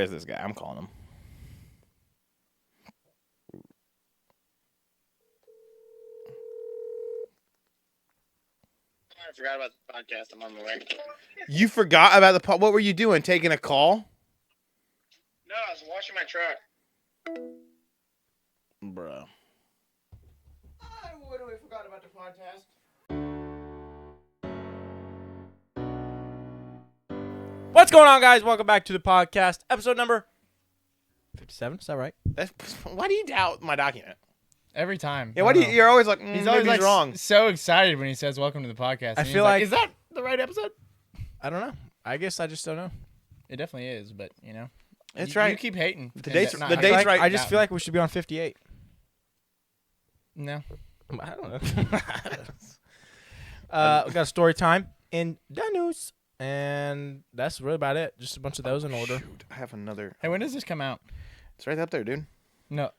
is this guy? I'm calling him. I forgot about the podcast. I'm on my way. You forgot about the What were you doing? Taking a call? No, I was washing my truck. Bro. I literally forgot about the podcast. What's going on, guys? Welcome back to the podcast. Episode number 57. Is that right? Why do you doubt my document? Every time. Yeah, you're always like, He's always like wrong. so excited when he says welcome to the podcast. I And he's feel like- is that the right episode? I don't know. I guess I just don't know. It definitely is, but you know. It's you, right. You keep hating. The date's Not- the I date's like- right. I just feel like we should be on 58. No. I don't know. We got a story time in the news, and that's really about it. Just a bunch of those in order. Shoot, I have another. Hey, when does this come out? It's right up there, dude. No.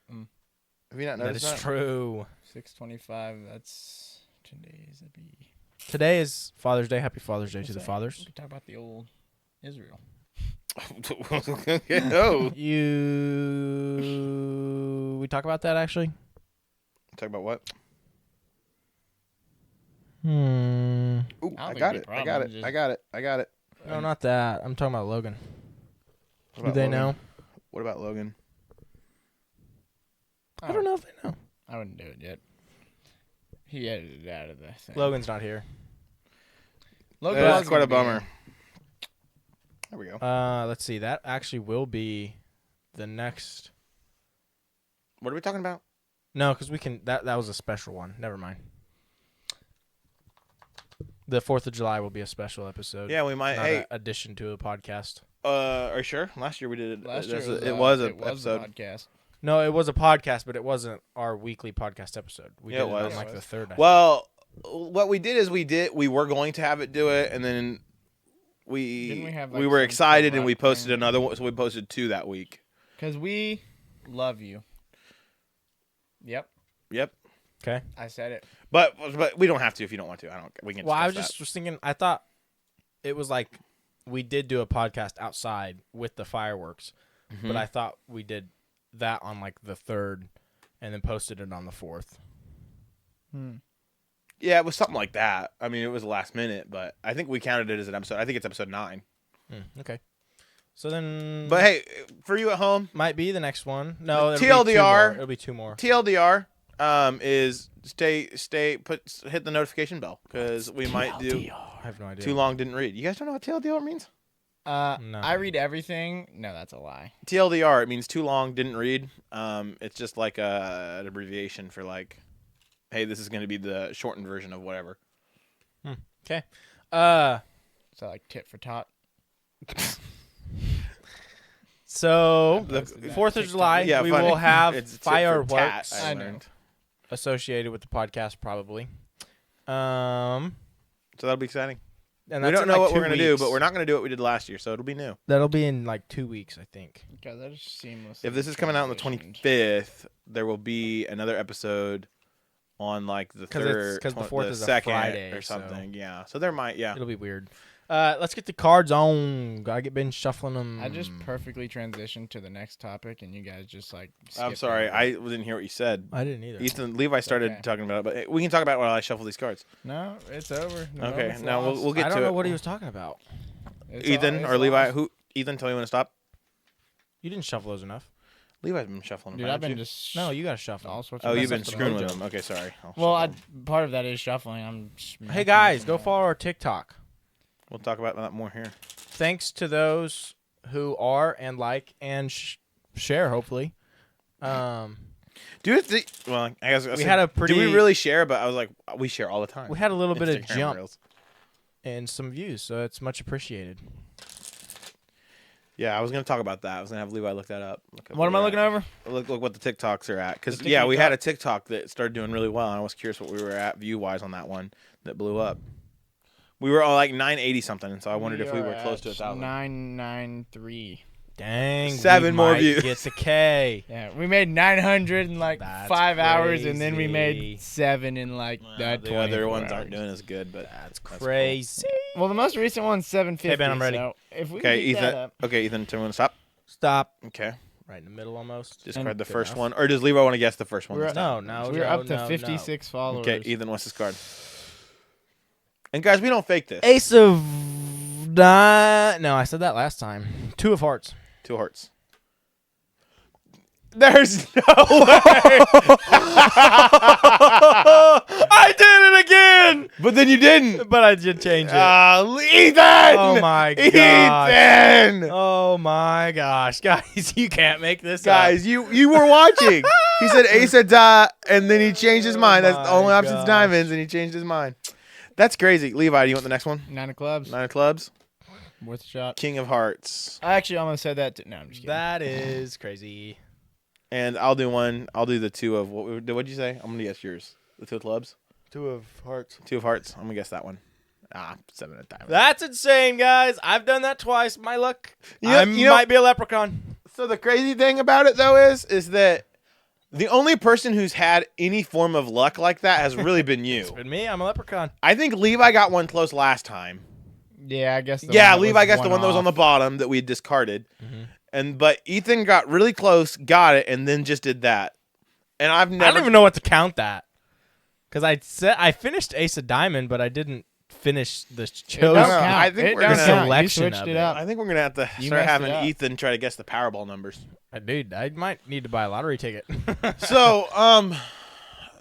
Have you not That noticed is that? true. 6/25. That's 10 days. That'd be. Today is Father's Day. Happy Father's Day to the We fathers. could talk about the old Israel. Oh. We talk about that actually. Talk about what? Hmm. Ooh, don't I think got it'd it. be a I got problem, it. just- I got it. I got it. No, not that. I'm talking about Logan. What Do about they Logan? know? What about Logan? I don't know if they know. I wouldn't do it yet. He edited it out of the thing. Logan's not here. Logan That's was quite a gonna be bummer. There we go. Let's see. That actually will be the next. What are we talking about? No, because we can. That was a special one. Never mind. The 4th of July will be a special episode. Yeah, we might. Not Hey, an addition to a podcast. are you sure? Last year we did it. Last year it was a an episode. podcast. No, it was a podcast, but it wasn't our weekly podcast episode. We Yeah, did it it was. on like the 3rd. I think. Well, what we did is we were going to have it do it, and then Didn't we have, like, we were some excited and we corrupt posted thing? another one. So we posted 2 that week. Because we love you. Yep. Yep. Okay. I said it. But we don't have to if you don't want to. I don't. We can. Well, I discuss was thinking. I thought it was like we did do a podcast outside with the fireworks, that. but I thought we did that on like the 3rd, and then posted it on the 4th. Yeah, it was something like that. I mean, it was last minute, but I think we counted it as an episode. I think it's episode 9. Okay. So then, But hey, for you at home, might be the next one. No, The it'll be 2 TLDR more. It'll be 2 more. TLDR is hit the notification bell because we might do I have no idea. too long didn't read. You guys don't know what TLDR means? No. I read everything. No, that's a lie. TLDR, it means too long didn't read. It's just like an abbreviation for like, hey, this is going to be the shortened version of whatever. Okay. So like tit for tot. So The 4th of July, Yeah, we funny. will have It's tit for fireworks tat, I know. learned. associated with the podcast, probably. So that'll be exciting. And We that's don't in, know like, what 2 we're going to do, weeks. but we're not going to do what we did last year, so it'll be new. That'll be in like 2 weeks, I think. God, that is seamless. If this is coming out on the 25th, there will be another episode on like the 3rd, 'cause the 4th is a 2nd Friday, or so- something. Yeah, so there might, yeah. It'll be weird. Let's get the cards on. Gotta get been shuffling them. I just perfectly transitioned to the next topic, and you guys just like. I'm skipped sorry, over I it. didn't hear what you said. I didn't either. Levi started okay. talking about it, but we can talk about it while I shuffle these cards. No, it's over. The Okay, moment's now lost. we'll get I to don't know it. what he was talking about. It's Ethan all- or it's Levi, lost. Ethan, tell me when to stop. You didn't shuffle those enough. Levi's been shuffling them. Dude, I've haven't been you? just. No, you gotta shuffle. all sorts Oh, of you've been messed up screwing with mojo. them. Okay, sorry. Well, part of that is shuffling. I'm. Hey guys, go follow our TikTok. We'll talk about that more here. Thanks to those who are and like and share. Hopefully, Dude, well, I guess We had a Do we pretty- really share? But I was like, we share all the time. we had a little bit of Instagram jump Reels. and some views, so it's much appreciated. Yeah, I was gonna talk about that. I was gonna have Levi look that up. What am I looking over? Look what the TikToks are at. Because The yeah, we TikTok? had a TikTok that started doing really well, and I was curious what we were at view wise on that one that blew up. We were all like 980 something, and so I wondered if we were close to 1,000. 993. Dang, 7 we more might views. Get the K. Yeah, we made 900 in like That's 5 hours, and then we crazy. made 7 in like The 24 other ones hours. aren't doing as good, but That's cool. crazy. Well, the most recent one's 750. Hey, Ben, I'm ready. So if we Okay, keep that Ethan. up, Okay, Ethan, tell me when to stop. Stop. Okay. Right in the middle almost. Discard the Good first enough. one. Or does Levi want to guess the first one? We're this time? No, We're up to no. 56 followers. Okay, Ethan, what's his card? And guys, we don't fake this. Ace of No, I said that last time. 2 of hearts. 2 of hearts. There's no way. I did it again. But then you didn't. But I did change it. Ethan! Oh my gosh. Ethan! Oh my gosh, guys, you can't make this Guys, up. you were watching. He said ace of da, and then he changed his mind. That's the my only option's gosh. diamonds, and he changed his mind. That's crazy. Levi, do you want the next one? 9 of clubs. 9 of clubs. Worth a shot. King of hearts. I actually almost said that. No, I'm just kidding. That is crazy. And I'll do one. I'll do the 2 of what'd you say? I'm gonna guess yours. The 2 of clubs. 2 of hearts. 2 of hearts. I'm gonna guess that one. 7 of diamonds. That's insane, guys. I've done that twice. My luck. You know- I you know- might be a leprechaun. So the crazy thing about it though is that the only person who's had any form of luck like that has really been you. It's been me. I'm a leprechaun. I think Levi got one close last time. Yeah, I guess. Levi guessed the one that was on the bottom that we had discarded. But Ethan got really close, got it, and then just did that. And I've never. I don't even know what to count that. Because I finished Ace of Diamond, but I didn't finish the Don't chosen. count. I think It we're don't gonna- count. You selection switched of it it. up. I think we're gonna have to You start messed having it up. Ethan try to guess the Powerball numbers. Dude, I might need to buy a lottery ticket. So,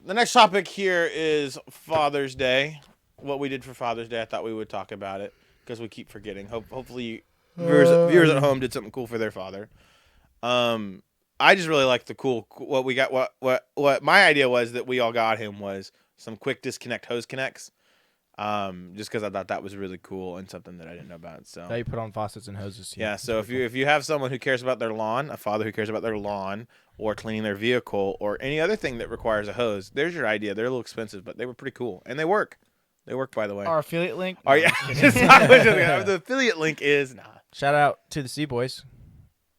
the next topic here is Father's Day. What we did for Father's Day, I thought we would talk about it because we keep forgetting. Hopefully, viewers at home did something cool for their father. I just really like the cool what we got. What my idea was that we all got him was some quick disconnect hose connects. Just because I thought that was really cool and something that I didn't know about. So That you put on faucets and hoses. yeah. So if you have someone who cares about their lawn, a father who cares about their lawn, or cleaning their vehicle, or any other thing that requires a hose, there's your idea. They're a little expensive, but they were pretty cool and they work. They work, by the way. Our affiliate link. Oh yeah. The affiliate link is Shout out to the Sea Boys.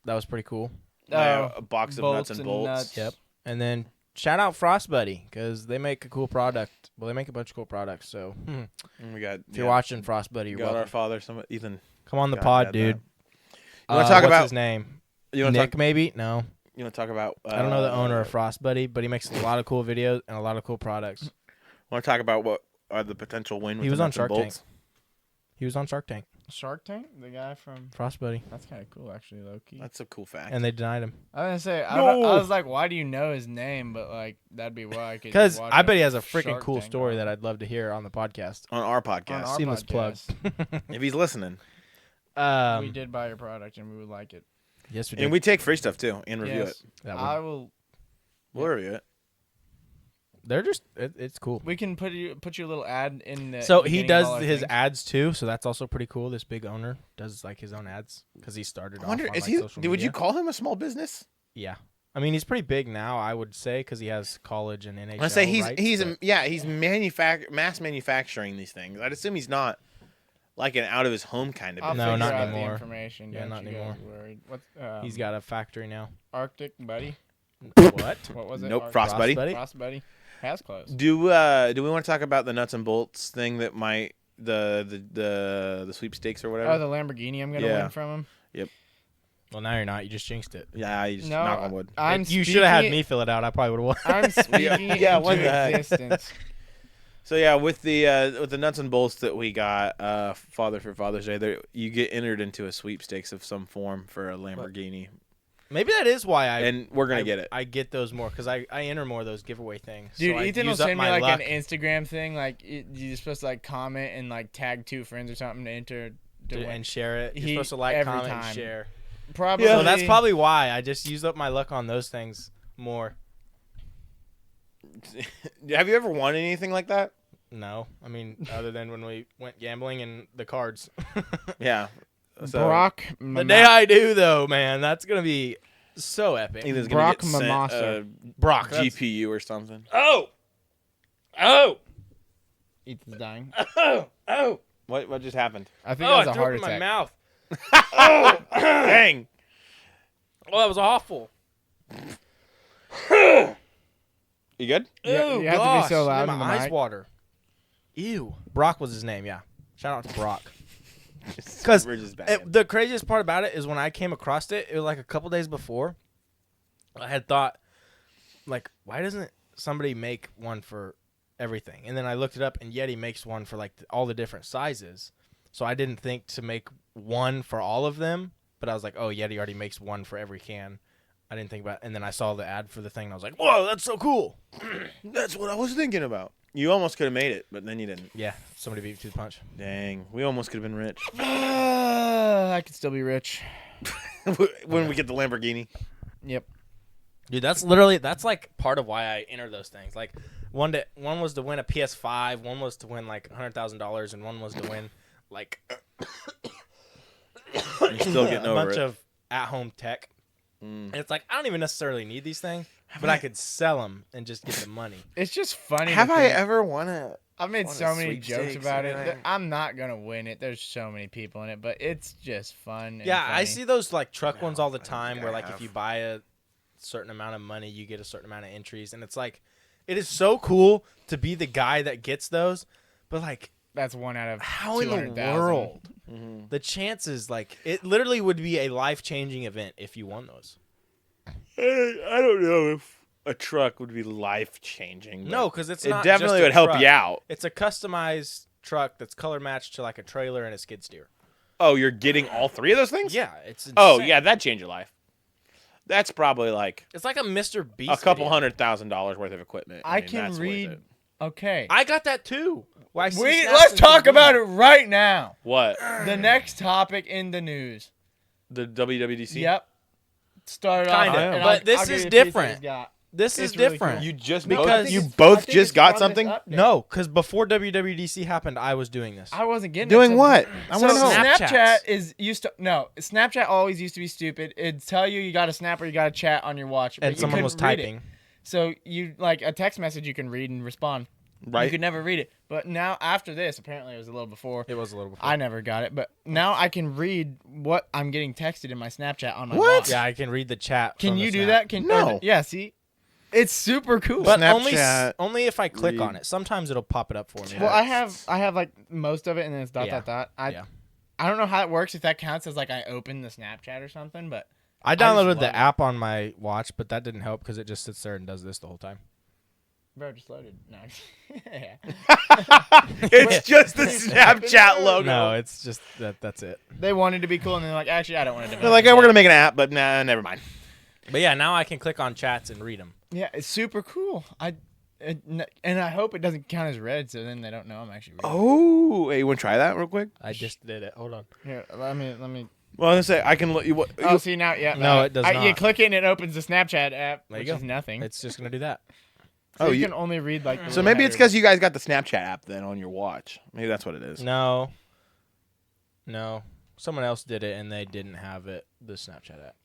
That was pretty cool. a box of nuts bolts and and bolts. nuts. Yep. And then shout out Frost Buddy because they make a cool product. Well, they make a bunch of cool products. So And we got. if you're watching Frost Buddy, we you're got our welcome. father. Ethan. Come on the God, pod, yeah, dude. You want to talk what's about his name? You want to Nick, talk? maybe? No. You want to talk about? I don't know the owner of Frost Buddy, but he makes a lot of cool videos and a lot of cool products. Want to talk about what are the potential win? With He was the on nuts and Shark Tank. bolts? He was on Shark Tank. Shark Tank, the guy from. Frost Buddy. That's kind of cool, actually, low key. That's a cool fact. And they denied him. I was gonna say, I No. was like, why do you know his name? But like, that'd be why. Because I bet he has a freaking Shark cool Tank story on. that I'd love to hear on the podcast. on our podcast, On our Seamless plug. podcast. if he's listening, We did buy your product and we would like it. Yes, we did. and we take free stuff too and review it. Yes, That I one. will. We'll review it. They're just, it's cool. We can put your little ad in the. So he beginning of does all our his things. ads too, so that's also pretty cool. This big owner does like his own ads because he started. I wonder, off on, is like, he? social Would you media. call him a small business? Yeah, I mean he's pretty big now. I would say because he has college and NHL. I say he's rights, he's but- he's mass manufacturing these things. I'd assume he's not like an out of his home kind of I'll business. No, figure not out anymore. The information. Yeah, don't not you guys anymore. worry. What? he's got a factory now. Arctic Buddy. What? What was it? Nope, Arctic- Frost Buddy. Frost Buddy has closed. Do we want to talk about the nuts and bolts thing that might the sweepstakes or whatever? Oh, the Lamborghini I'm gonna Yeah. win from him. Well, now you're not. You just jinxed it. Yeah, you just No, knock on wood. You should have had me fill it out. I probably would have won. I'm speaking it Yeah, into what the heck? existence. So yeah, with the nuts and bolts that we got, Father for Father's Day, there you get entered into a sweepstakes of some form for a Lamborghini, Maybe that is why and we're gonna get it. I get those more because I enter more of those giveaway things. Dude, so I Ethan will use up send me my like luck. an Instagram thing, like you're supposed to like comment and like tag 2 friends or something to enter. To win. and share it. You're He- supposed to like, every comment, and time. share. Probably. So that's probably why I just use up my luck on those things more. Have you ever won anything like that? No, I mean other than when we went gambling and the cards. Yeah. So Brock. The day I do though, man, that's gonna be so epic. Ethan's Brock gonna get sent Mamasa. a Brock, that's- GPU or something. Oh, Ethan's dying. oh! What just happened? I think Oh, that I was a threw heart it in my attack. mouth. Dang. Oh, that was awful. You good? Yeah, Ew, you have to be gosh, so loud made in the my eyes mic. water. Ew. Brock was his name, yeah. Shout out to Brock. Because We're just bad. the craziest part about it is when I came across it, it was like a couple days before. I had thought, like, why doesn't somebody make one for everything? And then I looked it up, and Yeti makes one for like all the different sizes. So I didn't think to make one for all of them, but I was like, oh, Yeti already makes one for every can. I didn't think about it. And then I saw the ad for the thing, and I was like, whoa, that's so cool. That's what I was thinking about. You almost could have made it, but then you didn't. Yeah, somebody beat me to the punch. Dang, we almost could have been rich. I could still be rich. When we get the Lamborghini. Yep. Dude, that's like part of why I enter those things. Like one was to win a PS5, one was to win like $100,000, and one was to win like You're still getting a over bunch it. of at-home tech. And it's like I don't even necessarily need these things, but I could sell them and just get the money. It's just funny. Have to I think- ever won a? I've made won a so many jokes sweepstakes about or it. anything? I'm not gonna win it. There's so many people in it, but it's just fun. And Yeah, I funny. see those like truck ones all the I time think where I like have. if you buy a certain amount of money, you get a certain amount of entries, and it's like it is so cool to be the guy that gets those, but like That's one out of how in the 200,000. world Mm-hmm. the chances, like it literally would be a life-changing event if you won those. I don't know if a truck would be life changing. No, because it's it not definitely just a would help truck. you out. It's a customized truck that's color matched to like a trailer and a skid steer. Oh, you're getting all three of those things? Yeah, it's insane. Oh, yeah, that'd change your life. That's probably like It's like a Mr. Beast. a couple video. $100,000 worth of equipment. I mean, can that's worth read. it. Okay. I got that too. Why Let's talk about it right now. What? The next topic in the news. The WWDC? Yep. Start off. Kinda, and but this I'll give is you a piece of different. his got. This is It's really different. cool. You just Because- you I think both it's just got from something? this update. No, because before WWDC happened, I was doing this. I wasn't getting it, Doing so- what? I So want to know. Snapchat Snapchat always used to be stupid. It'd tell you got a snap or you got a chat on your watch, but And you someone couldn't was read it. typing. So you like a text message you can read and respond. You Right? could never read it. But now after this, apparently it was a little before. It was a little before. I never got it, but now I can read what I'm getting texted in my Snapchat on my What? watch. Yeah, I can read the chat. Can from the you do snap. that? No. Yeah, see? It's super cool. But Snapchat, only if I click read. on it. Sometimes it'll pop it up for me. well, I have like most of it and then it's dot Yeah. dot dot. I Yeah. I don't know how it works if that counts as like I opened the Snapchat or something, but I just downloaded love the it. app on my watch, but that didn't help because it just sits there and does this the whole time. bro, just loaded. No. Yeah. it's just the Snapchat logo. No, it's just that's it. They wanted to be cool and they're like, actually, I don't want to. They're like, hey, we're going to make an app, but nah, never mind. But yeah, now I can click on chats and read them. Yeah, it's super cool. And I hope it doesn't count as red, so then they don't know I'm actually reading. Oh, hey, you want to try that real quick? I just did it. Hold on. Here, let me. Well, I was going to say, I can look you. What, Oh, see now, yeah. No, it does You not. click it and it opens the Snapchat app, There you which go. is nothing. It's just gonna do that. So Oh, you you- can only read like. the so little maybe it's header. because you guys got the Snapchat app then on your watch. Maybe that's what it is. No. Someone else did it and they didn't have it. The Snapchat app.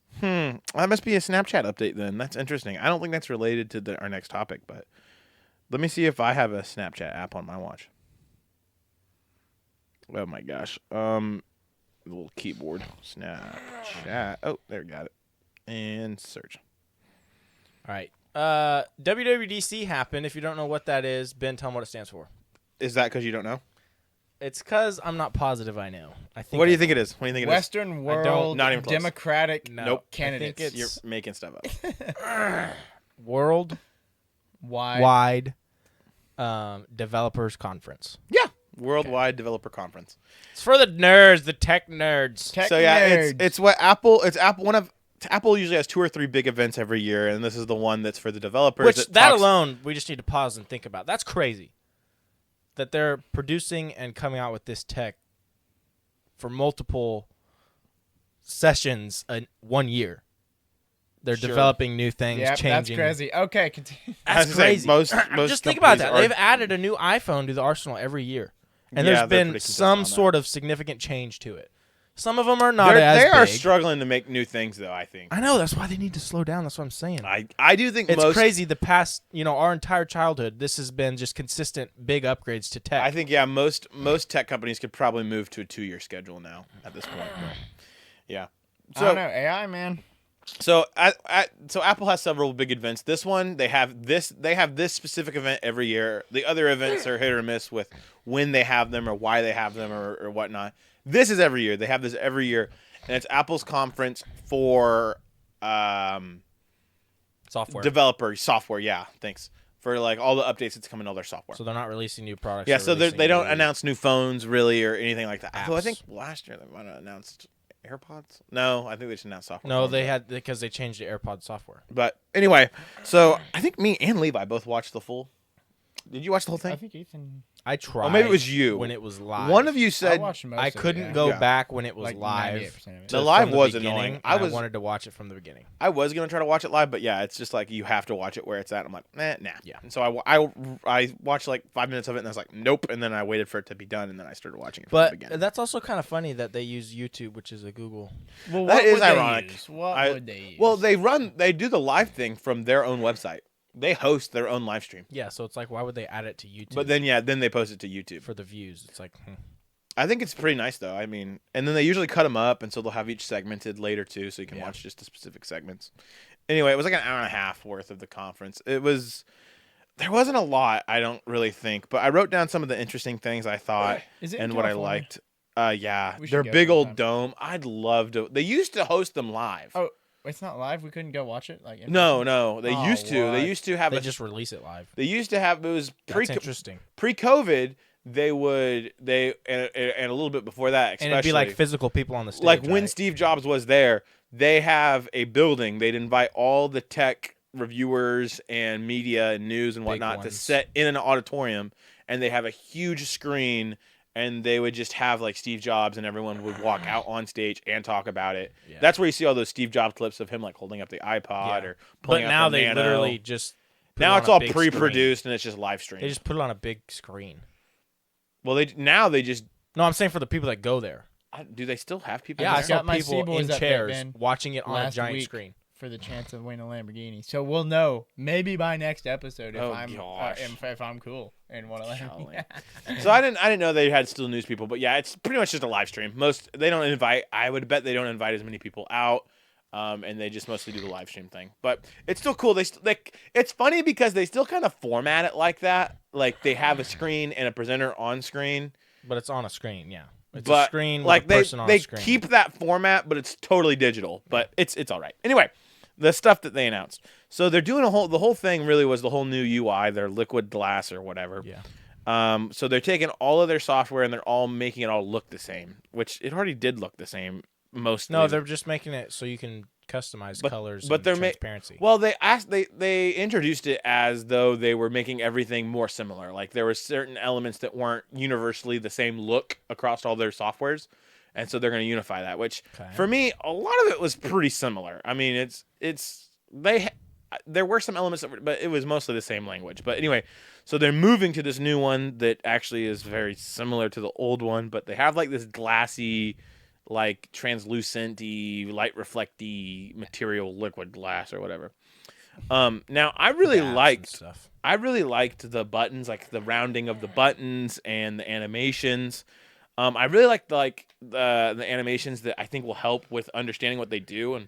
That must be a Snapchat update then. That's interesting. I don't think that's related to our next topic, but let me see if I have a Snapchat app on my watch. Oh my gosh. The little keyboard. Snapchat. Oh, there we got it. And search. All right. WWDC happened. If you don't know what that is, Ben, tell them what it stands for. Is that because you don't know? It's because I'm not positive I know. I think. What do you think it is? What do you think it is? Western I don't- world not even close. Democratic No, Nope. candidates. I think You're it's making stuff up. World Why? Wide Developers Conference. Yeah. Worldwide Developer Conference. It's for the nerds, the tech nerds. Tech So yeah, nerds. it's what Apple. It's Apple. Apple usually has 2 or 3 big events every year, and this is the one that's for the developers. Which that talks- alone, we just need to pause and think about. That's crazy. That they're producing and coming out with this tech for multiple sessions in 1 year. They're Sure. developing new things, Yep, that's changing. crazy. Okay, continue. I That's was gonna say, crazy. most Just think about that. companies are- They've added a new iPhone to the arsenal every year, and Yeah, there's they're been pretty consistent some on that. sort of significant change to it. Some of them are not They as are big. struggling to make new things, though. I think. I know that's why they need to slow down. That's what I'm saying. I do think It's most. crazy. The past, our entire childhood, this has been just consistent big upgrades to tech. I think most tech companies could probably move to a 2-year schedule now at this point. Yeah. I don't know. AI, man. So so Apple has several big events. This one they have this specific event every year. The other events are hit or miss with when they have them or why they have them or whatnot. This is every year. They have this every year, and it's Apple's conference for Software. developer software. Yeah, thanks for like all the updates that's coming to all their software. So they're not releasing new products. Yeah, they're so releasing they don't new- announce new phones really or anything like that. Although I apps. think last year they might have announced AirPods. No, I think they just announced software. No, phones. they had because they changed the AirPod software. But anyway, so I think me and Levi both watched the full. Did you watch the whole I thing? think Ethan. I tried. Oh, maybe it was you. when it was live. One of you I said watched most I of it, couldn't yeah. go Yeah. back when it was like live. 98% of it. The from live was beginning, annoying. and I was- wanted to watch it from the beginning. I was gonna try to watch it live, but yeah, it's just like you have to watch it where it's at. I'm like, nah. Yeah. And so I watched like 5 minutes of it, and I was like, nope. And then I waited for it to be done, and then I started watching it from the But beginning. that's also kind of funny that they use YouTube, which is a Google. Well, That what is would they ironic. use? What I- would they use? Well, they do the live thing from their own website. They host their own live stream. Yeah, so it's like, why would they add it to YouTube? But then they post it to YouTube. for the views, it's like, I think it's pretty nice though. I mean, and then they usually cut them up, and so they'll have each segmented later too, so you can Yeah. watch just the specific segments. Anyway, it was like an hour and a half worth of the conference. There wasn't a lot, I don't really think, but I wrote down some of the interesting things I thought Is it in and what I California? liked. Yeah, We should their go big old sometime. dome. I'd love to. They used to host them live. Oh, it's not live. We couldn't go watch it. Like in No, person? no, they Oh, used to. They what? used to have. they just release it live. They used to have. It was That's interesting. pre-COVID. They would and a little bit before that, especially And it'd be like physical people on the stage. like when right? Steve Jobs was there, they have a building. They'd invite all the tech reviewers and media and news and Big whatnot to ones. sit in an auditorium, and they have a huge screen, and they would just have like Steve Jobs, and everyone would walk out on stage and talk about it. Yeah. That's where you see all those Steve Jobs clips of him like holding up the iPod Yeah. or But pulling out now the they Nano. literally just put Now it it's on a all big pre-produced and it's just live screen. stream. They just put it on a big screen. Well, they just No, I'm saying for the people that go there. do they still have people? Yeah, there? I saw got my people C-boys in up there, chairs Ben, watching it on a last giant week. screen. for the chance of winning a Lamborghini. So we'll know maybe by next episode if Oh, I'm gosh. if I'm cool and want a Lamborghini. So I didn't know they had still news people, but yeah, it's pretty much just a live stream. They don't invite. I would bet they don't invite as many people out, and they just mostly do the live stream thing. But it's still cool. It's funny because they still kind of format it like that. Like they have a screen and a presenter on screen. But it's on a screen, yeah. It's But a screen like with a person on they a screen. keep that format, but it's totally digital. But it's all right. Anyway, the stuff that they announced. So they're doing the whole thing really was the whole new UI, their liquid glass or whatever. Yeah. So they're taking all of their software and they're all making it all look the same, which it already did look the same mostly. No, they're just making it so you can customize colors and they're transparency. Well, they introduced it as though they were making everything more similar. Like there were certain elements that weren't universally the same look across all their softwares, and so they're going to unify that. Which Okay. for me, a lot of it was pretty similar. I mean, there were some elements but it was mostly the same language. But anyway, so they're moving to this new one that actually is very similar to the old one, but they have like this glassy, like translucent-y, light reflecty material, liquid glass or whatever. Now I really Apps and liked stuff. the buttons, like the rounding of the buttons and the animations. I really liked the animations that I think will help with understanding what they do. And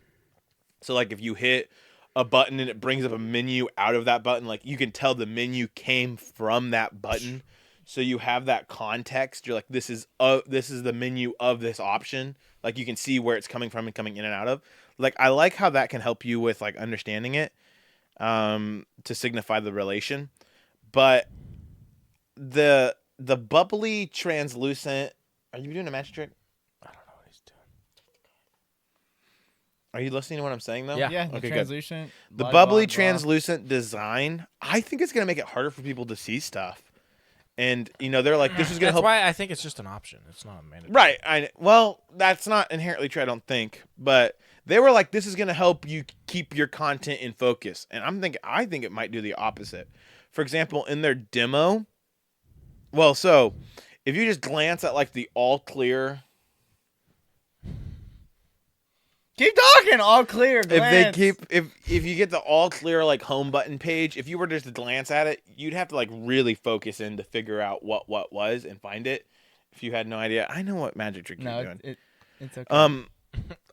so like if you hit a button and it brings up a menu out of that button, like you can tell the menu came from that button. So you have that context. You're like, this is the menu of this option. Like you can see where it's coming from and coming in and out of. Like I like how that can help you with like understanding it, to signify the relation. But the bubbly translucent. Are you doing a magic trick? I don't know what he's doing. Are you listening to what I'm saying though? Yeah. Yeah, the Okay, good. translucent. The blah, bubbly blah, blah. translucent design, I think it's gonna make it harder for people to see stuff. And they're like, this is gonna That's help. why I think it's just an option. It's not a mandatory. Right. Well, that's not inherently true, I don't think. But they were like, this is going to help you keep your content in focus. And I think it might do the opposite. For example, in their demo, well, so if you just glance at like the all clear, Keep talking. All clear. Glance. if you get the all clear like home button page, if you were just to glance at it, you'd have to like really focus in to figure out what was and find it. If you had no idea, I know what magic trick you're doing. It's okay.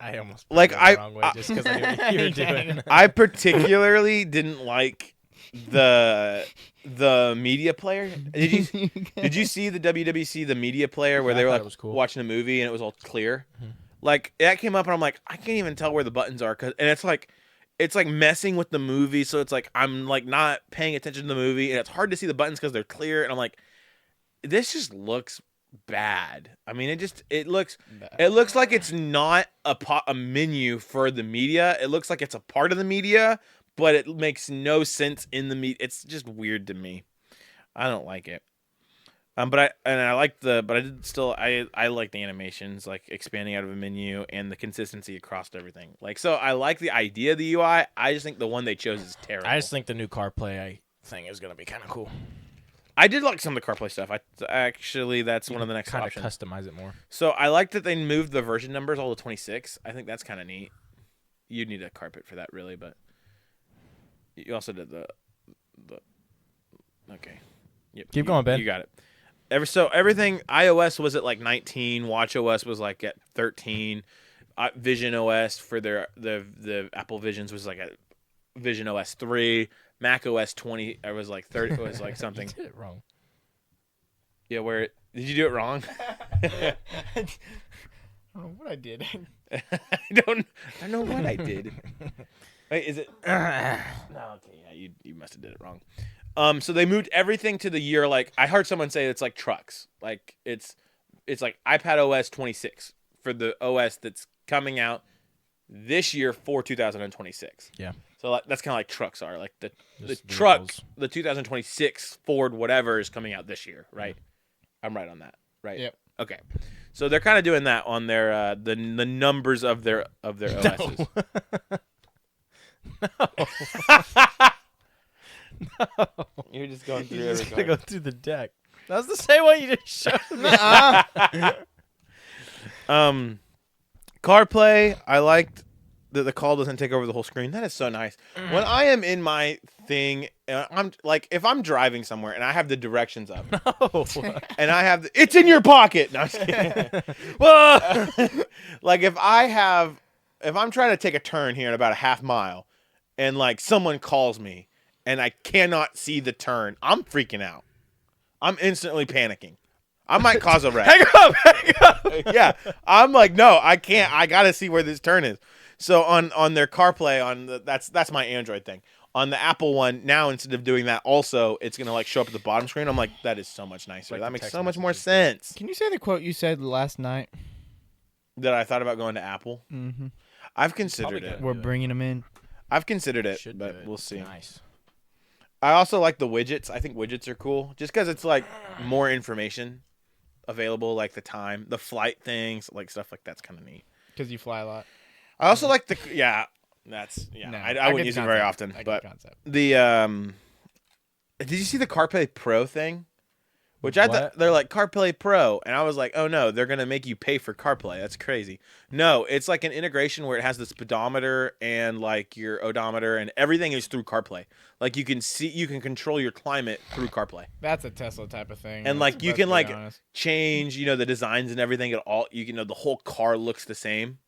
I almost Like, put it the wrong way just because I knew what you were doing. I particularly didn't like the media player. Did you see the WWDC the media player where Yeah, they I were thought like it was cool. watching a movie and it was all clear? Mhm. Like that came up and I'm like, I can't even tell where the buttons are, and it's like messing with the movie, so it's like I'm like not paying attention to the movie and it's hard to see the buttons because they're clear, and I'm like, this just looks bad. I mean, it looks like it's not a menu for the media. It looks like it's a part of the media, but it makes no sense in the media. It's just weird to me. I don't like it. But I like I like the animations, like expanding out of a menu and the consistency across everything. Like, so I like the idea of the UI. I just think the one they chose is terrible. I just think the new CarPlay thing is gonna be kind of cool. I did like some of the CarPlay stuff. That's one of the next Kind of options. customize it more. So I like that they moved the version numbers all to 26. I think that's kind of neat. You'd need a carpet for that, really, but you also did the okay. Yep, Keep going, Ben. You got it. Everything iOS was at like 19. WatchOS was like at 13. Vision OS for the Apple Visions was like at Vision OS 3. Mac OS 20. I was like 30. It was like something. You did it wrong. Yeah, did you do it wrong? I don't know what I did. I don't know what I did. Wait, is it? No, okay, yeah, you must have did it wrong. So they moved everything to the year. Like I heard someone say it's like trucks. Like it's like iPad OS 26 for the OS that's coming out this year for 2026. Yeah. So that's kind of like trucks are like the Just truck, vehicles. the 2026 Ford whatever is coming out this year, right? I'm right on that, right? Yep. Okay. So they're kind of doing that on their the numbers of their OSs. No. You're just going through You're just every gonna card. go through the deck. That's the same one you just showed me. CarPlay, I liked that the call doesn't take over the whole screen. That is so nice. When I am in my thing, I'm like, if I'm driving somewhere and I have the directions up, No. and I have it's in your pocket. No, I'm just kidding. Whoa! Like if I'm trying to take a turn here in about a half mile, and like someone calls me and I cannot see the turn, I'm freaking out. I'm instantly panicking. I might cause a wreck. Hang up. Yeah, I'm like, no, I can't. I gotta see where this turn is. So on their CarPlay, that's my Android thing. On the Apple one, now instead of doing that, also it's gonna like show up at the bottom screen. I'm like, that is so much nicer. Like that the makes text so much more messages. sense. Can you say the quote you said last night? That I thought about going to Apple. Mm-hmm. I've considered Probably it. good. We're do it. bringing them in. I've considered it, Should do but it. we'll It's see. Nice. I also like the widgets. I think widgets are cool, just because it's like more information available, like the time, the flight things, like stuff like that's kind of neat. Because you fly a lot. I also like the No, I get wouldn't the use it very concept. often, I get but the concept. the did you see the CarPlay Pro thing? Which I thought What? they're like CarPlay Pro, and I was like, oh no, they're gonna make you pay for CarPlay. That's crazy. No, it's like an integration where it has the speedometer and like your odometer and everything is through CarPlay. Like you can control your climate through CarPlay. That's a Tesla type of thing. And like you can like change, the designs and everything at all. The whole car looks the same.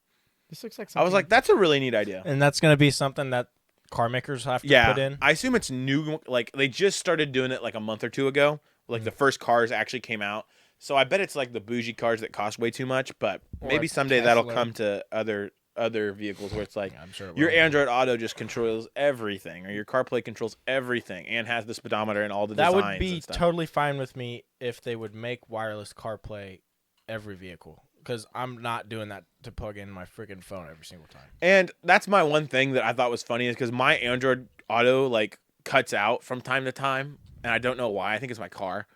This looks like I was like, that's a really neat idea. And that's gonna be something that car makers have to put in. I assume it's new. Like they just started doing it like a month or two ago. Like the first cars actually came out. So I bet it's like the bougie cars that cost way too much. But Or maybe a someday that'll Tesla. come to other vehicles where it's like Yeah, I'm sure it your will. Android Auto just controls everything, or your CarPlay controls everything, and has the speedometer and all the That designs would be and stuff. totally fine with me if they would make wireless CarPlay every vehicle. Because I'm not doing that to plug in my freaking phone every single time. And that's my one thing that I thought was funny is because my Android Auto like cuts out from time to time, and I don't know why. I think it's my car.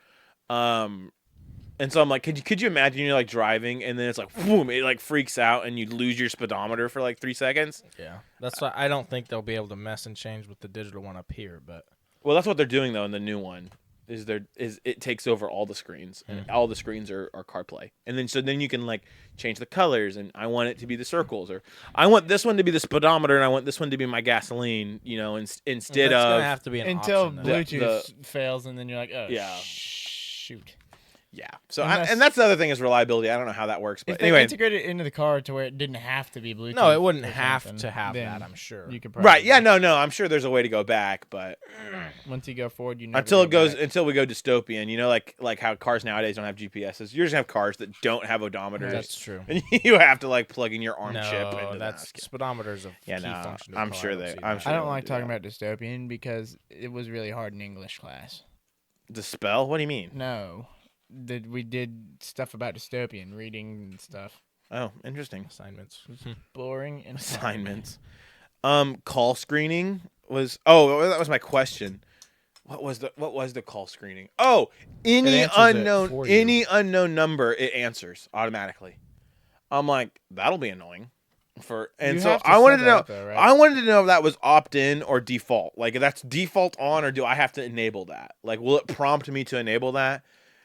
And so I'm like, could you imagine you're like driving and then it's like, boom, it like freaks out and you lose your speedometer for like 3 seconds. Yeah, that's why I don't think they'll be able to mess and change with the digital one up here. But Well, that's what they're doing though in the new one. Is it takes over all the screens and all the screens are CarPlay, and then you can like change the colors, and I want it to be the circles, or I want this one to be the speedometer and I want this one to be my gasoline, instead that's of gonna have to be an until option, though. Bluetooth fails, and then you're like, oh Yeah. shoot. Yeah. So Unless- and that's the other thing is reliability. I don't know how that works, If but they anyway. integrated it into the car to where it didn't have to be Bluetooth. No, it wouldn't or have something, to have then that. I'm sure. You could probably Right. Yeah. No. I'm sure there's a way to go back, but Once you go forward, you never until it go goes back. until we go dystopian, like how cars nowadays don't have GPSs. You're just gonna have cars that don't have odometers. That's true. And you have to like plug in your arm chip No, into that's that. speedometer's a Yeah, key no, function. To I'm the car. sure I don't they- see I'm that. sure I they don't would like do talking that. about dystopian because it was really hard in English class. The spell? What do you mean? No, we did stuff about dystopian, reading and stuff. Oh, interesting. assignments. Boring and Assignments. Call screening was. Oh, that was my question. What was the call screening? Oh, any answers it unknown for you. any unknown number it answers automatically. I'm like, that'll be annoying. And You so have to I wanted set to that know. up, though, right? I wanted to know if that was opt in or default. Like if that's default on, or do I have to enable that? Like, will it prompt me to enable that?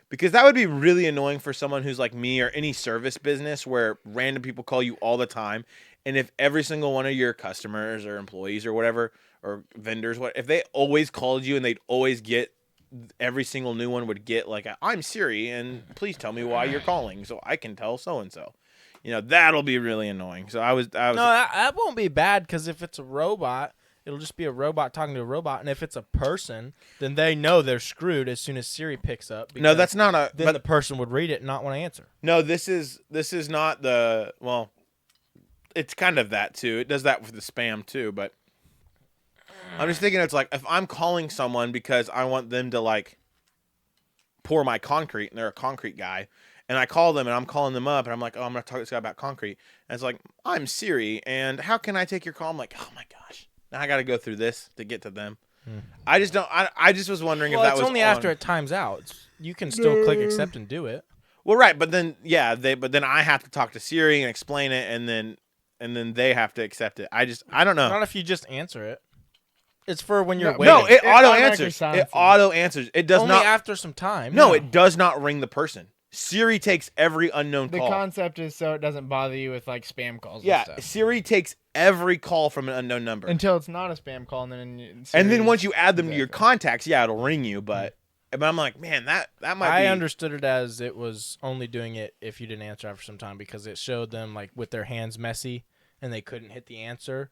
Because that would be really annoying for someone who's like me or any service business where random people call you all the time. And if every single one of your customers or employees or whatever, or vendors, if they always called you and they'd always get, every single new one would get like, I'm Siri and please tell me why you're calling so I can tell so-and-so. That'll be really annoying. So I was No, that won't be bad because if it's a robot, it'll just be a robot talking to a robot, and if it's a person, then they know they're screwed as soon as Siri picks up. no, that's not a, Then the person would read it and not want to answer. no, this is not the, well, it's kind of that too. It does that with the spam too, but I'm just thinking it's like if I'm calling someone because I want them to like pour my concrete and they're a concrete guy and I call them and I'm calling them up and I'm like, oh, I'm going to talk to this guy about concrete. And it's like, I'm Siri and how can I take your call? I'm like, oh my gosh, now I got to go through this to get to them. I just don't, I just was wondering Well, if that it's was only on. after it times out. You can still click accept and do it. Well, right. But then, yeah, but then I have to talk to Siri and explain it and then they have to accept it. I don't know. Not if you just answer it. It's for when you're No, waiting. No, it auto automatically answers. It silences. auto answers. It does only not. after some time. No, it does not ring the person. Siri takes every unknown The call. concept is so it doesn't bother you with like spam calls. Yeah, and stuff. Siri takes every call from an unknown number. Until it's not a spam call, and then And then once you add them to your Exactly. contacts, yeah, it'll ring you. But I'm like, man, that might I be. understood it as it was only doing it if you didn't answer after some time because it showed them like with their hands messy and they couldn't hit the answer.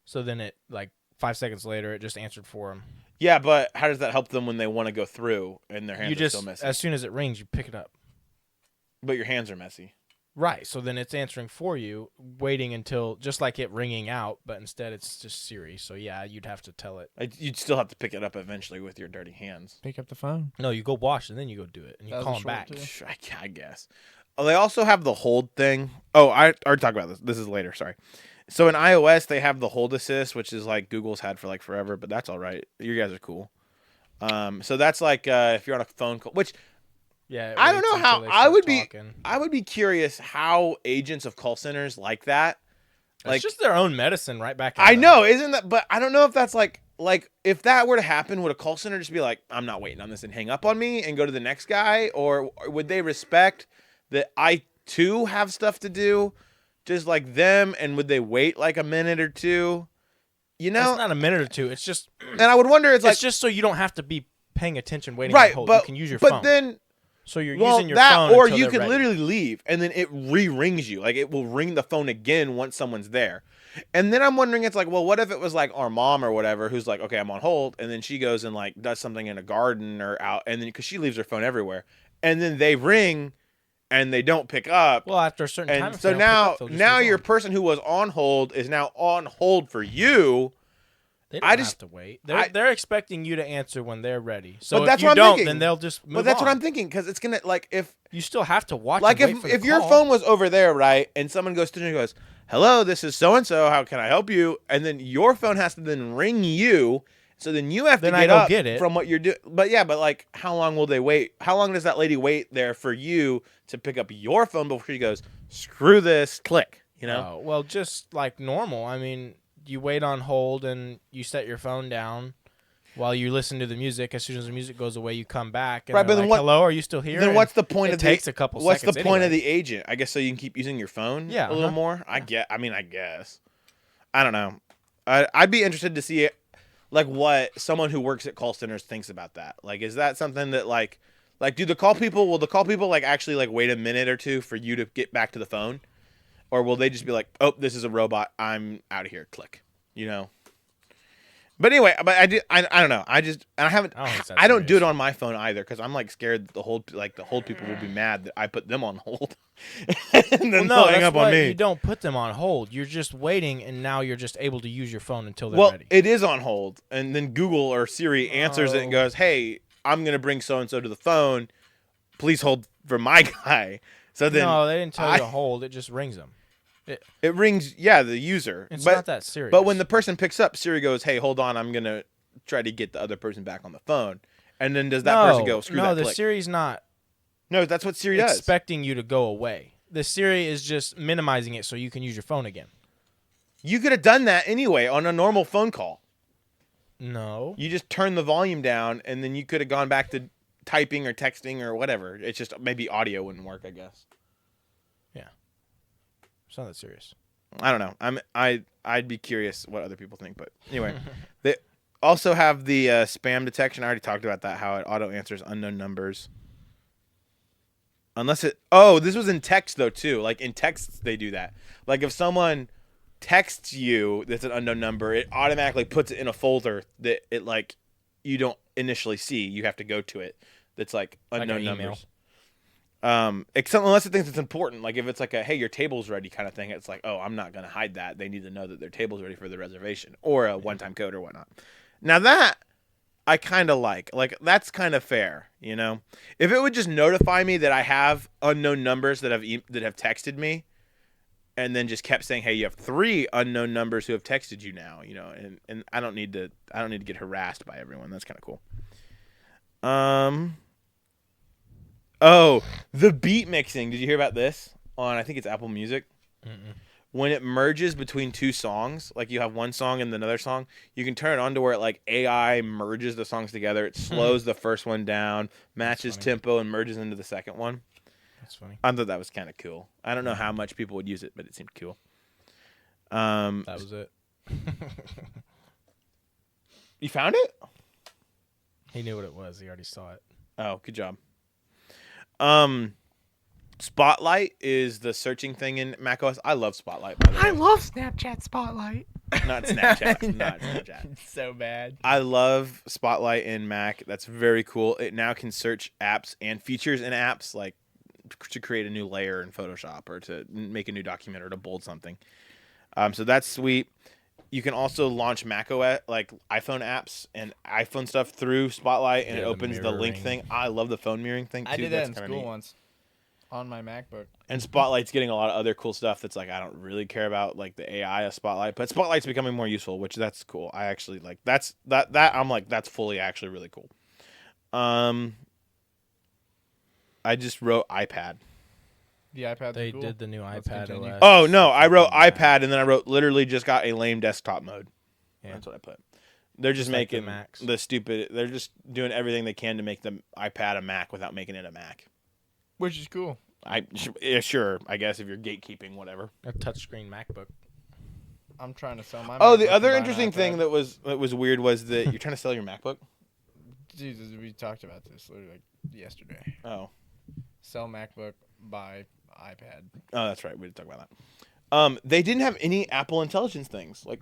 So then it like 5 seconds later it just answered for them. Yeah, but how does that help them when they want to go through and their hands You are just still messy? as soon as it rings, you pick it up. But your hands are messy. Right. So then it's answering for you, waiting until just like it ringing out, but instead it's just Siri. So yeah, you'd have to tell it. You'd still have to pick it up eventually with your dirty hands. pick up the phone. No, you go wash and then you go do it and you That was call a them short back. too. I guess. Oh, they also have the hold thing. Oh, I already talked about this. This is later. Sorry. So in iOS, they have the hold assist, which is like Google's had for like forever, but that's all right. You guys are cool. So that's like if you're on a phone call, which Yeah. I don't know waits how until they I start would be. talking. I would be curious how agents of call centers like that. It's just their own medicine right back at I them. know, isn't that? But I don't know if that's like if that were to happen, would a call center just be like, I'm not waiting on this and hang up on me and go to the next guy, or would they respect that I too have stuff to do, just like them, and would they wait like a minute or two? You know, It's not a minute or two. It's just and I would wonder. It's like just so you don't have to be paying attention waiting right, on hold. but You can use your but phone. then. So you're Well, using your that, phone or until you they're could ready. literally leave, and then it re-rings you. Like, it will ring the phone again once someone's there. And then I'm wondering, it's like, well, what if it was, like, our mom or whatever, who's like, okay, I'm on hold, and then she goes and, like, does something in a garden or out, and then, because she leaves her phone everywhere, and then they ring, and they don't pick up. Well, after a certain time, And if so they don't pick now, up, they'll just now move your on. person who was on hold is now on hold for you. They don't I have just- to wait. They're expecting you to answer when they're ready. So But if that's you what I'm don't, thinking. then they'll just move But that's on. what I'm thinking, because it's going to, like, if... You still have to watch. Like and wait for the if your call. phone was over there, right, and someone goes through and goes, "Hello, this is so and so. How can I help you?" And then your phone has to then ring you, so then you have Then to I get go up get it. from what you're doing. But yeah, but like, how long will they wait? How long does that lady wait there for you to pick up your phone before she goes, "Screw this, click"? You know? Oh, well, just like normal. I mean, you wait on hold and you set your phone down while you listen to the music. As soon as the music goes away, you come back. And Right, they're but then like, what- hello, are you still here? Then And what's the point it of takes the? a couple What's the seconds point of anyway. the agent? I guess so you can keep using your phone. Yeah, a little uh-huh. more. I guess. I don't know. I'd be interested to see it, like what someone who works at call centers thinks about that. Like, is that something that like Like, do the call people? Will the call people like actually like wait a minute or two for you to get back to the phone, or will they just be like, "Oh, this is a robot. I'm out of here." Click. You know. But anyway, I don't know. I haven't. I don't think that's I don't do serious. it on my phone either because I'm like scared the hold people will be mad that I put them on hold, and then they'll hang up on me. You don't put them on hold. You're just waiting, and now you're just able to use your phone until they're Well, ready. it is on hold, and then Google or Siri answers it and goes, "Hey, I'm gonna bring so and so to the phone. Please hold for my guy." So then No, they didn't tell you to hold. It just rings them. it rings. Yeah, the user. It's but, not that serious. But when the person picks up, Siri goes, "Hey, hold on. I'm gonna try to get the other person back on the phone." And then does that person go, "Screw that"? No, the click. Siri's not No, that's what Siri does. expecting you to go away. The Siri is just minimizing it so you can use your phone again. You could have done that anyway on a normal phone call. No. You just turn the volume down, and then you could have gone back to typing or texting or whatever. It's just maybe audio wouldn't work, I guess. It's not that serious. I don't know. I'd be curious what other people think, but anyway, they also have the spam detection. I already talked about that. How it auto answers unknown numbers. Unless it. Oh, this was in text though too. Like in texts, they do that. Like if someone texts you that's an unknown number, it automatically puts it in a folder that it like you don't initially see. You have to go to it. That's like unknown an email. numbers. Except unless it thinks it's important, like if it's like a "Hey, your table's ready" kind of thing, it's like, "Oh, I'm not gonna hide that. They need to know that their table's ready for the reservation," or a one-time code or whatnot. Now that I kind of like that's kind of fair, you know. If it would just notify me that I have unknown numbers that have texted me, and then just kept saying, "Hey, you have 3 unknown numbers who have texted you now," you know, and I don't need to get harassed by everyone. That's kind of cool. Oh, the beat mixing. Did you hear about this? I think it's Apple Music. Mm-mm. When it merges between 2 songs, like you have one song and another song, you can turn it on to where it like AI merges the songs together. It slows the first one down, matches tempo, and merges into the second one. That's funny. I thought that was kind of cool. I don't know how much people would use it, but it seemed cool. That was it. You found it? He knew what it was. He already saw it. Oh, good job. Spotlight is the searching thing in macOS. I love Spotlight, by the way. I love Snapchat Spotlight. Not Snapchat. Not Snapchat. It's so bad. I love Spotlight in Mac. That's very cool. It now can search apps and features in apps, like to create a new layer in Photoshop or to make a new document or to bold something. So that's sweet. You can also launch macOS, like iPhone apps and iPhone stuff through Spotlight, and Yeah, it opens the link mirroring. thing. I love the phone mirroring thing too. I did that That's in kinda school neat. once on my MacBook. And Spotlight's getting a lot of other cool stuff that's like I don't really care about, like the AI of Spotlight, but Spotlight's becoming more useful, which that's cool. I actually like that I'm like that's fully actually really cool. I just wrote iPad. The iPad. They cool. did the new Let's iPad continue. OS. Oh no, I wrote Something like that. iPad and then I wrote literally just got a lame desktop mode. Yeah. That's what I put. They're just Just like the making Macs. the stupid. They're just doing everything they can to make the iPad a Mac without making it a Mac. Which is cool. Sure, I guess if you're gatekeeping, whatever. A touchscrty MacBook. I'm trying to sell my. Oh, MacBook the to other buy an interesting thing iPad. that was weird was that you're trying to sell your MacBook. Jesus, we talked about this literally like yesterday. Oh, Sell MacBook, buy iPad. oh, that's right. We did talk about that. They didn't have any Apple Intelligence things. Like,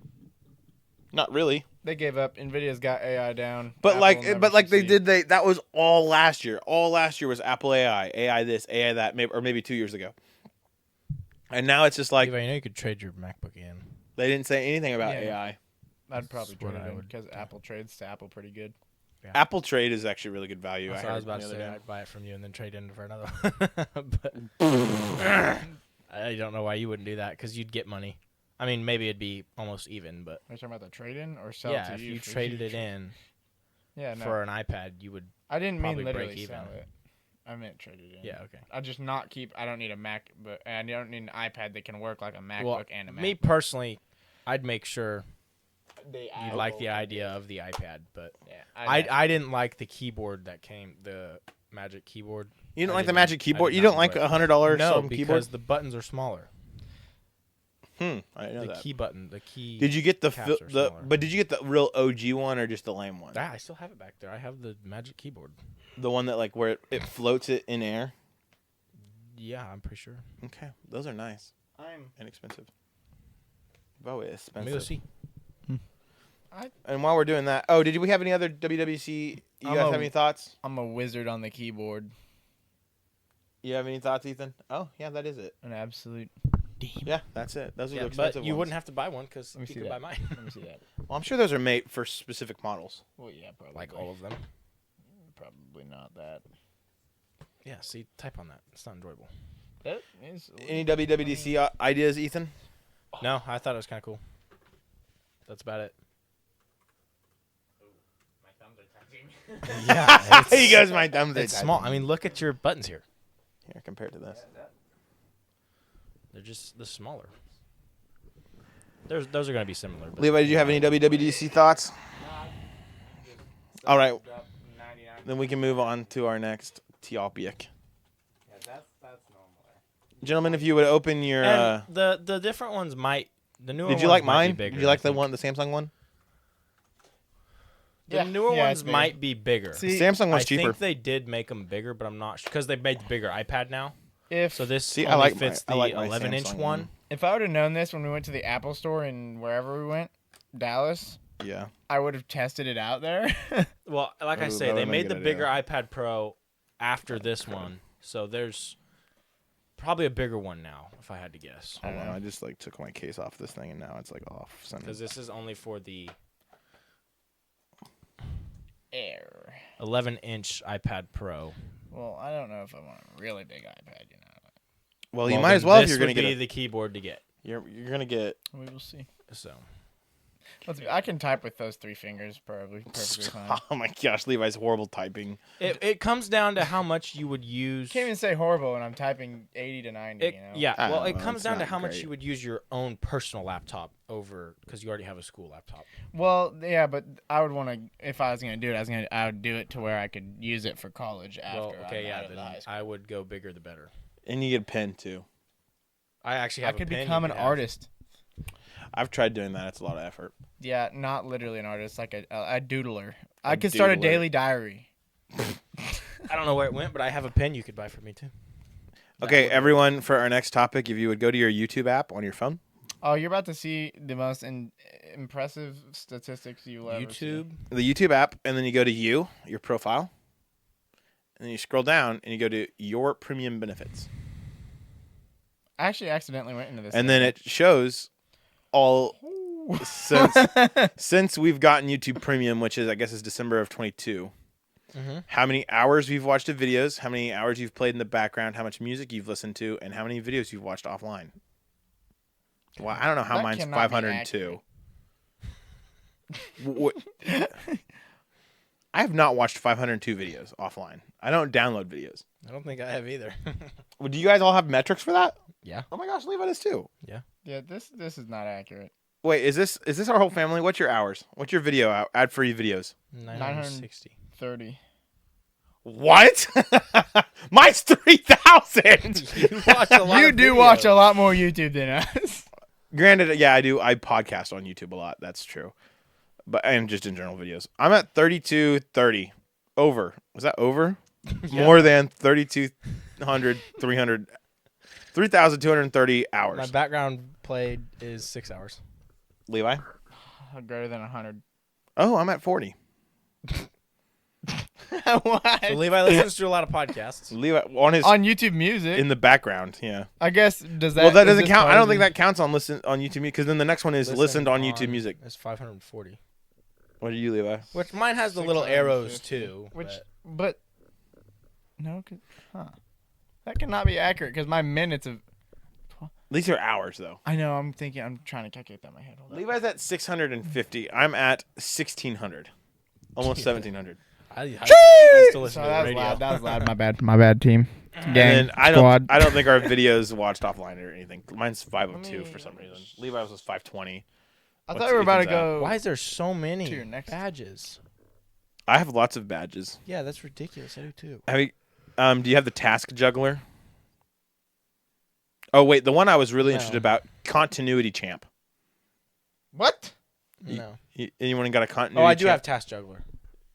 not really. They gave up. Nvidia's got AI down. But Apple like, will never but like succeed. that was all last year. All last year was Apple AI this, AI that, maybe 2 years ago. And now it's just like Levi, you know you could trade your MacBook in. they didn't say anything about Yeah. AI. I'd probably That's what trade I it in would because do. Apple trades to Apple pretty good. Apple Trade is actually really good value. That's I what I was heard about the to other say. day. I'd buy it from you and then trade in for another one. But I don't know why you wouldn't do that because you'd get money. I mean, maybe it'd be almost even, but Are you talking about the trade-in or sell yeah, to if you? you for traded it future? in Yeah, no. for an iPad, you would. I didn't mean probably literally break sell even. it. I meant trade it in. Yeah, okay. I just not keep. I don't need a Mac, but I don't need an iPad that can work like a MacBook Well, and a Mac. me personally, I'd make sure They you like the idea of the iPad, but Yeah, I didn't like the keyboard that came, the Magic Keyboard. You don't I like the didn't- Magic I Keyboard? did You not don't like enjoy it. $100 No, some because keyboard? the buttons are smaller. I didn't know The that. key button, the key. Did you get the caps are smaller. but did you get the real OG one or just the lame one? I still have it back there. I have the Magic Keyboard. The one that like where it floats it in air. Yeah, I'm pretty sure. Okay, those are nice. I'm. Inexpensive. Oh, expensive. Let me go see. And while we're doing that, did we have any other WWC? You guys have any thoughts? I'm a wizard on the keyboard. You have any thoughts, Ethan? Oh, yeah, that is it. An absolute demon. Yeah, that's it. Those are the Yeah, expensive but you ones. wouldn't have to buy one because Let me you see could that. buy mine. Let me see that. Well, I'm sure those are made for specific models. Well, yeah, probably. Like all of them. Probably not that. Yeah, see, type on that. It's not enjoyable. That is. Any WWDC ideas, Ethan? No, I thought it was kind of cool. That's about it. My thumbs are touching. Yeah, He goes, my thumbs are it's tight." small. I mean, look at your buttons here. Here, compared to this. They're just the smaller. Those are going to be similar. But Levi, did you have any WWDC thoughts? All right, then we can move on to our next topic. Yeah, that's normal. Gentlemen, if you would open your... And the different ones might. The newer did you ones like might mine? be bigger, Did you like I think. the Samsung one? The newer Yeah, ones it's bigger. might be bigger. See, Samsung one's I cheaper. think they did make them bigger, but I'm not sure because they made the bigger iPad now. If So this See, I only like my- fits I the like my 11-inch Samsung one. one. if I would have known this when we went to the Apple store and wherever we went, Dallas, Yeah. I would have tested it out there. Well, like I Ooh, say, that they would've been a made the good bigger idea. iPad Pro after this one, so there's probably a bigger one now, if I had to guess. Hold on, I just like took my case off this thing and now it's like off. Because this is only for the Air. 11-inch iPad Pro. Well, I don't know if I want a really big iPad, you know. Well, you Well, might then as well if this you're gonna would get be it. the keyboard to get. You're gonna get. We will see. So I can type with those 3 fingers probably perfectly fine. Oh my gosh, Levi's horrible typing. it comes down to how much you would use. Can't even say horrible when I'm typing 80 to 90, you know. Yeah, I well, don't it know, comes it's down to not how much great. you would use your own personal laptop over because you already have a school laptop. Well, yeah, but I would want to, if I was going to do it, I would do it to where I could use it for college after Well, okay, I'm yeah, out of the then high school. I would go bigger the better. And you get a pen too. I actually I have. could a pen become you an could have. artist. I've tried doing that. It's a lot of effort. Yeah, not literally an artist, like a doodler. I could start a doodler. daily diary. I don't know where it went, but I have a pen you could buy for me too. Okay, everyone, for our next topic, if you would go to your YouTube app on your phone. Oh, you're about to see the most impressive statistics you'll ever see. YouTube. The YouTube app, and then you go to your profile. And then you scroll down and you go to your premium benefits. I actually accidentally went into this. And then it shows all since we've gotten YouTube Premium, which is I guess is December of 22. Mhm. How many hours we've watched of videos, how many hours you've played in the background, how much music you've listened to, and how many videos you've watched offline. Well, I don't know how That mine's cannot be 502. What? I have not watched 502 videos offline. I don't download videos. I don't think I have either. Well, do you guys all have metrics for that? Yeah. Oh my gosh, Levi does too. Yeah, this is not accurate. Wait, is this our whole family? What's your hours? What's your video ad-free videos? 960. 30. What? Mine's 3,000. You watch a lot You of do watch a videos. lot more YouTube than us. Granted, yeah, I do. I podcast on YouTube a lot. That's true. But and just in general videos. I'm at 3230. Over. Was that over? Yeah. More than 3,200, 3,230 hours. My background played is 6 hours. Levi? Greater than 100. Oh, I'm at 40. What? So Levi listens to a lot of podcasts. Levi on his On YouTube Music. in the background, yeah. I guess does that? Well, that is doesn't this count. part I don't of think the- that counts on listen on YouTube Music because then the next one is listened on YouTube Music. It's 540. What do you, Levi? Which mine has the little arrows too. Which, but- but no, that cannot be accurate because my minutes of. These are hours though. I know. I'm trying to calculate that in my head. Hold on. Levi's at 650. I'm at 1,600, almost 1,700. I still listen So to the that was radio. loud. That was loud. My bad. My bad, team. And Gang. then I squad. don't think our videos watched offline or anything. Mine's 502 for some reason. Levi's was 520. I What's thought we were about to Ethan's at? go. Why is there so To many your next- badges? I have lots of badges. Yeah, that's ridiculous. I do too. Have you, do you have the task juggler? Oh wait, the one I was really interested about continuity champ. What? No. Anyone got a continuity? Oh, I do champ? have task juggler.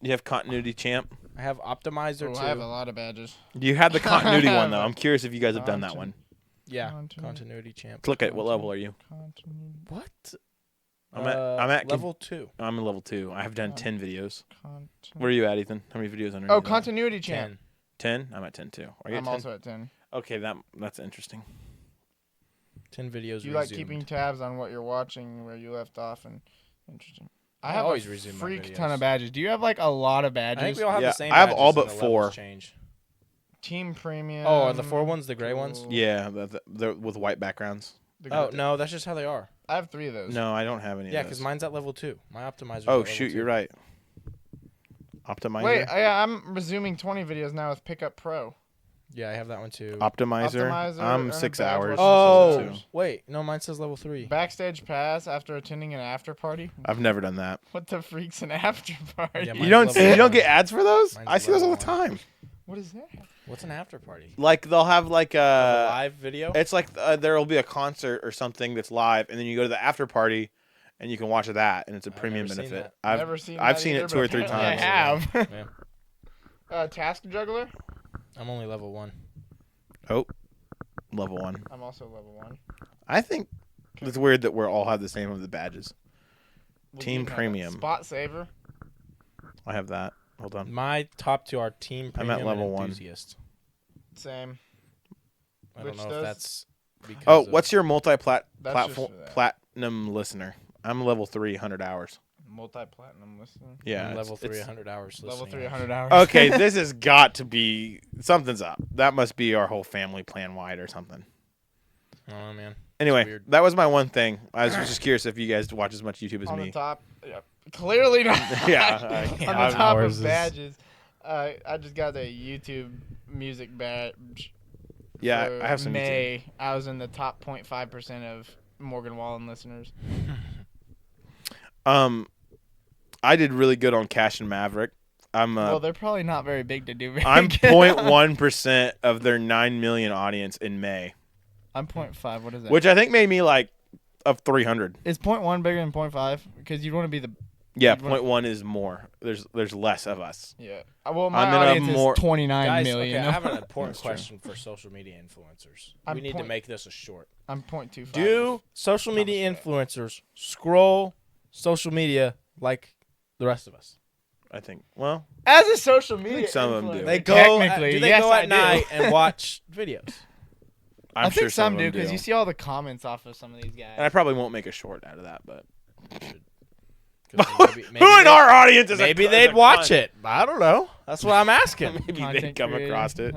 You have continuity champ. I have optimizer Oh, too. I have a lot of badges. You have the continuity one though. I'm curious if you guys have done that one. Yeah, continuity champ. Look at what level are you? What? I'm at level 2. I'm in level 2. I have done 10 videos. Where are you at, Ethan? How many videos under? Oh, continuity champ. 10. 10. I'm at 10 too. Are you I'm at 10? also at 10. Okay, that's interesting. 10 videos. You like keeping tabs on what you're watching, where you left off, and interesting. I have always a resume my freak videos. ton of badges. Do you have like a lot of badges? I think we all have Yeah, the same. I have badges all and but the 4. levels change. Team premium. Oh, are the 4 ones the gray ones? Yeah, they're with white backgrounds. Oh no, that's just how they are. I have 3 of those. No, I don't have any. Yeah, of because those. mine's at level 2. My optimizer's Oh at shoot, level you're 2. right. Optimizer. Wait, I'm resuming 20 videos now with Pickup Pro. Yeah, I have that one too. Optimizer. Optimizer, I'm earn 6 a badge hours. watching Oh, season 2. wait. No, mine says level 3. Backstage pass after attending an after party. I've never done that. What the freak's an after party? Yeah, You mine's don't level you don't 1. get ads for those? Mine's I see those all the level 1. time. What is that? What's an after party? Like they'll have like A a live video? It's like there will be a concert or something that's live, and then you go to the after party, and you can watch that, and it's a I've premium never seen benefit. that. I've Never seen I've that seen either, it 2 but or 3 apparently times. I have. Yeah. Task Juggler. I'm only level 1. Oh, level 1. I'm also level 1. I think it's weird that we all have the same of the badges. Well, Team you know that. premium. Spot saver. I have that. Hold on. My top 2 are team I'm premium at level and 1. enthusiast. Same. I don't Which know does- if that's because Oh, of- what's your That's platform just for that. platinum listener? I'm level 3, 100 hours. Multi-platinum listener. Yeah, I'm level it's- 3, 100 hours. Level listening 3, hours. 100 hours. Okay, this has got to be something's up. That must be our whole family plan wide or something. Oh man. Anyway, weird. that was my one thing. I was just curious if you guys watch as much YouTube as On me. the top. Yeah. Clearly not. Yeah, On I- the top ours of is- badges. I just got the YouTube music badge. Yeah, for I have some YouTube. May. I was in the top 0.5% of Morgan Wallen listeners. I did really good on Cash and Maverick. Well, they're probably not very big to do very I'm good. 0.1% of their 9 million audience in May, I'm 0.5. What is that? which I think made me like of 300. Is 0.1 bigger than 0.5? Because you'd want to be the... Yeah, You'd want- 0.1 is more. There's less of us. Yeah. Well, my I'm in a audience more- is 29 Guys, million. okay, I have an important That's true. question for social media influencers. I'm We need to point- make this a short. I'm 0.25. Do social media influencers scroll social media like the rest of us? I think. Well, As a social media some of them do. influencer, They go. technically, Do they yes, go I at do. night and watch videos? I'm I sure think some of do them because you see all the comments off of some of these guys. And I probably won't make a short out of that, but 'Cause maybe who in they- our audience is Maybe a, they'd watch it. I don't know. That's what I'm asking. Maybe they Content come creator. across it.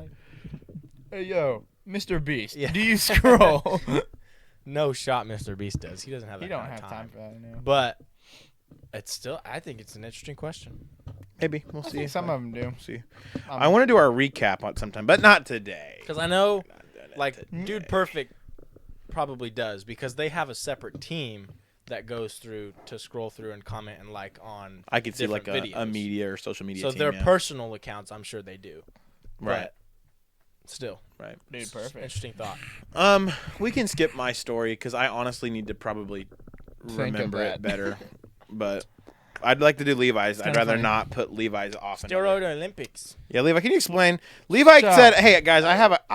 Hey yo, Mr. Beast, Yeah. do you scroll? No shot, Mr. Beast does. He doesn't have that He don't kind have of time for that. No. But it's still. I think it's an interesting question. Maybe we'll I see. think some of them do. See. I want to do our recap on sometime, but not today. Because I know, Not doing it like, today. Dude Perfect probably does because they have a separate team that goes through to scroll through and comment and like on. I could see like different a videos. media or social media So team. their yeah. personal accounts, I'm sure they do. Right. But still, Right. Dude Perfect. interesting thought. We can skip my story because I honestly need to probably Think of remember that. it better. But I'd like to do Levi's. I'd kinda rather funny. not put Levi's off. Steroid Olympics. Yeah, Levi, can you explain? Levi So- said, "Hey guys, I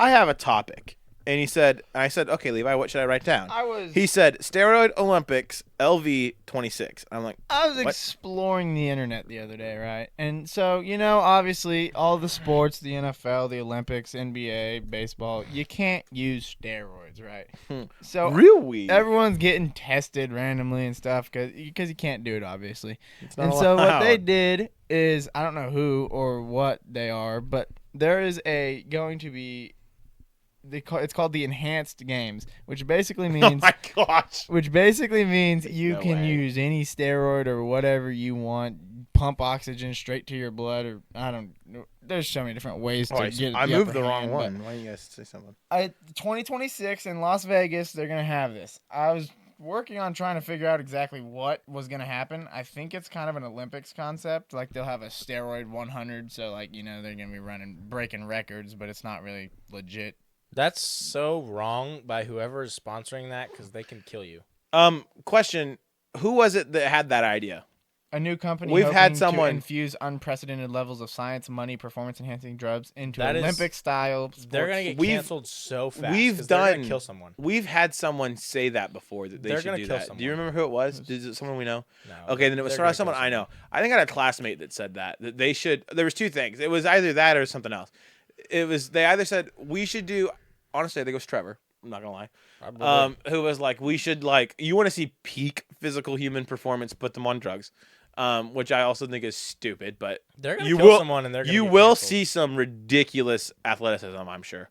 have a topic," and I said, "Okay, Levi, what should I write down?" He said, "Steroid Olympics LV 26." I'm like, I was What? exploring the internet the other day, right? And so, obviously, all the sports, the NFL, the Olympics, NBA, baseball, you can't use steroids, right? So, real weed. everyone's getting tested randomly and stuff because you can't do it, obviously. It's not And so, what they allowed. did is, I don't know who or what they are, but there is going to be, it's called the Enhanced Games, which basically Oh means... my gosh. Which basically means you No can way. use any steroid or whatever you want, pump oxygen straight to your blood, or I don't know. There's so many different ways to get I the moved upper the wrong hand, but one. Why don't you guys say something? 2026 in Las Vegas, they're going to have this. I was working on trying to figure out exactly what was going to happen. I think it's kind of an Olympics concept. Like, they'll have a steroid 100, so, they're going to be breaking records, but it's not really legit That's so wrong by whoever is sponsoring that because they can kill you. Question: who was it that had that idea? A new company We've had hoping someone- to infuse unprecedented levels of science, money, performance-enhancing drugs into That is- Olympic-style sports. They're gonna get We've- canceled so fast. we've 'cause they're gonna done- kill someone. We've had someone say that before that they They're should gonna do kill that. Do you someone. remember who it was? Is it someone we know? No. Okay, then it was they're gonna someone kill I know. I think I had a classmate that said that they should. There was two things. It was either that or something else. It was they either said we should do. Honestly, I think it was Trevor. I'm not gonna lie. Probably. Who was like, we should like, you want to see peak physical human performance, put them on drugs, which I also think is stupid. But They're gonna you kill will- someone and they're gonna you get will canceled. see some ridiculous athleticism, I'm sure.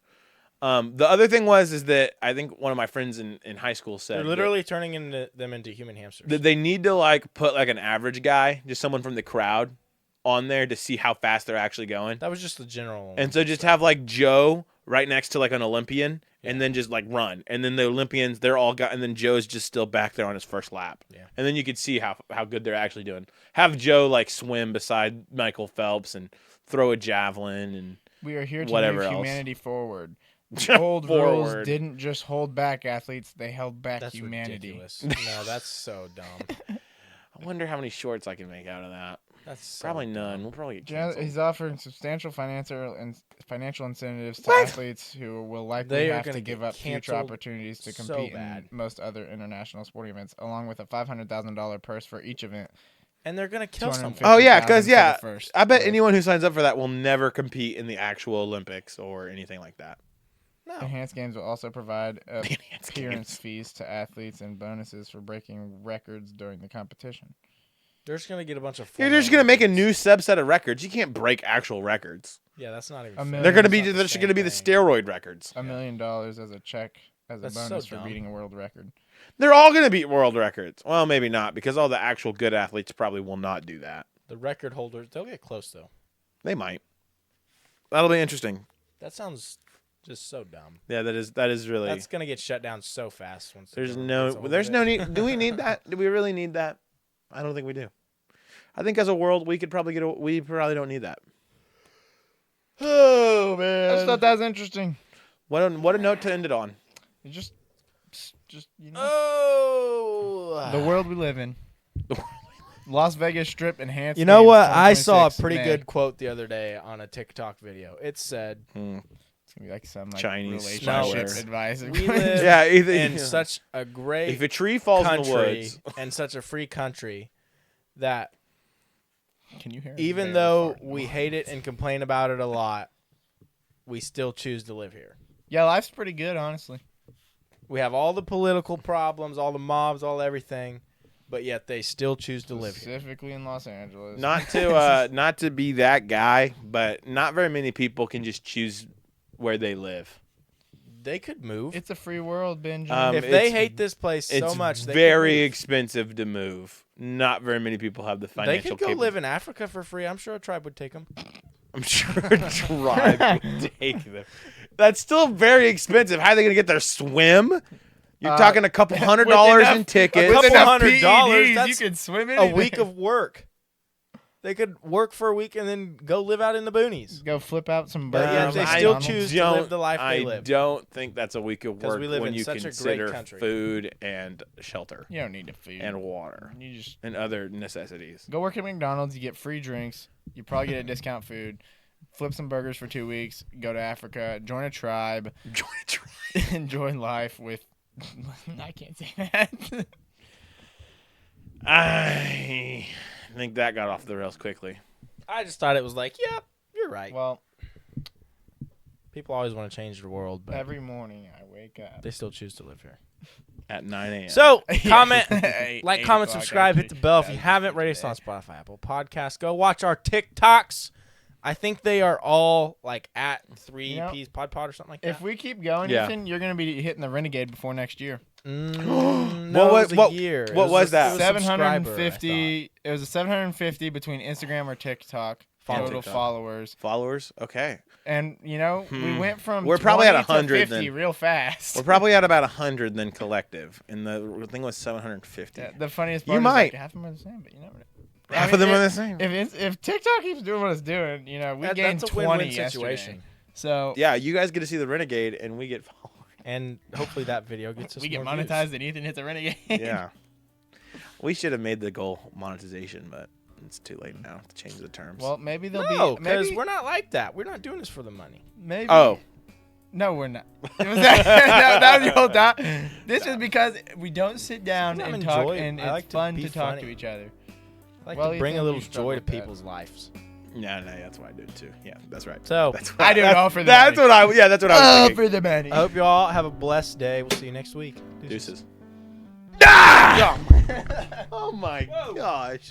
The other thing is that I think one of my friends in high school said They're that- literally turning them into human hamsters. that they need to like put like an average guy, just someone from the crowd, on there to see how fast they're actually going. That was just the general. And so just have like Joe right next to like an Olympian, and then just like run, and then the Olympians they're all got, and then Joe's just still back there on his first lap. Yeah. And then you could see how good they're actually doing. Have Joe like swim beside Michael Phelps and throw a javelin and We are here to whatever move else. humanity forward. The old rules Forward. didn't just hold back athletes; they held back That's humanity. ridiculous. No, that's so dumb. I wonder how many shorts I can make out of that. That's so Probably dumb. none. We'll probably get Yeah, canceled. he's offering substantial financial incentives to What? athletes who will likely They are have to gonna give get up future canceled opportunities to so compete bad. in most other international sporting events, along with a $500,000 purse for each event. And they're gonna kill someone. Oh yeah, 250,000 because for the yeah, first I bet place. anyone who signs up for that will never compete in the actual Olympics or anything like that. No. Enhanced Games will also provide Enhanced appearance Games. fees to athletes and bonuses for breaking records during the competition. They're just gonna get a bunch of. You're former just gonna make a Olympians. new subset of records. You can't break actual records. Yeah, that's not even. A fair. million- They're gonna That's be not the they're just same gonna be the thing. steroid records. $1 million as a check as a That's so bonus for dumb. beating a world record. They're all gonna beat world records. Well, maybe not because all the actual good athletes probably will not do that. The record holders, they'll get close though. They might. That'll be interesting. That sounds just so dumb. Yeah, that is really. That's gonna get shut down so fast. Once There's the no government gets a hold of it. need. Do we need that? Do we really need that? I don't think we do. I think as a world we could probably we probably don't need that. Oh I just thought that was interesting. What a note to end it on. It just you know, Oh, the world we live in. Las Vegas Strip enhanced. You know Games what? I saw a 2026 pretty May. good quote the other day on a TikTok video. It said, It's gonna be like some like Chinese relationship spyware. advice. "We live Yeah, either in such a great if a tree falls in the country woods, and such a free country that Can you hear? it? even Very though far. we hate it and complain about it a lot, we still choose to live here. Yeah, life's pretty good, honestly. We have all the political problems, all the mobs, all everything, but yet they still choose to live here. Specifically in Los Angeles. not to be that guy, but not very many people can just choose where they live. They could move. It's a free world, Benjamin. If they it's- hate this place so It's much, they very could move. expensive to move. Not very many people have the They financial. could go live in Africa for free. I'm sure a tribe would take them. I'm sure a tribe would take them. That's still very expensive. How are they going to get their swim? You're talking a couple $100 in tickets. couple enough $100, PEDs, that's you can swim A anything. week of work. They could work for a week and then go live out in the boonies. Go flip out some But burgers. yet they at still McDonald's. choose to live the life they I live. don't think that's a week of 'Cause work we live when in you such a great consider country. food and shelter You don't need to feed. and water You just and other necessities. go work at McDonald's. You get free drinks. You probably get a discount food. Flip some burgers for 2 weeks. Go to Africa. Join a tribe. Join a tribe. Enjoy life with. I can't say that. I think that got off the rails quickly. I just thought it was like, yep, you're right. Well, People always want to change the world, but every morning I wake up. they still choose to live here. At 9 a.m. So, comment, Eight like, comment, o'clock, subscribe, hit the actually. bell if That you was haven't. just Rate us today. on Spotify, Apple Podcasts. Go watch our TikToks. I think they are all like at 3 You know, Ps Pod or something like that. If we keep going, Yeah. Ethan, you're gonna be hitting the Renegade before next year. No, What it was was- a year. what was a- that? it was a subscriber, I thought. 750. It was a 750 between Instagram or TikTok Follow total TikTok. followers, Followers? Okay. and you know we went from We're probably at 20 to 100 50 then. real fast. We're probably at about 100 then collective. And the thing was 750. Yeah, the funniest You part is might. like, half of them are the same, but you never know. Half of them are the same. If TikTok keeps doing what it's doing, you know, we gained That's a 20 win-win yesterday. situation. So Yeah, you guys get to see the Renegade, and we get followers. And hopefully that video gets us we get more views. monetized and Ethan hits a renegade. Yeah. We should have made the goal monetization, but it's too late now to change the terms. Well, maybe they'll No, be. because Maybe, we're not like that. We're not doing this for the money. maybe. oh, No, we're not. Was that was the whole thought. This is because we don't sit down I'm and talk, enjoy- and I like it's to fun be to talk funny. to each other. I like Well, to bring a Ethan, little you struggle joy to with that. people's lives. no, that's why I do it too. Yeah, that's right. So That's I do it all for the That's money. what I. Yeah, that's what I was Oh, thinking. for the money. I hope you all have a blessed day. We'll see you next week. Deuces. Ah! Oh my gosh.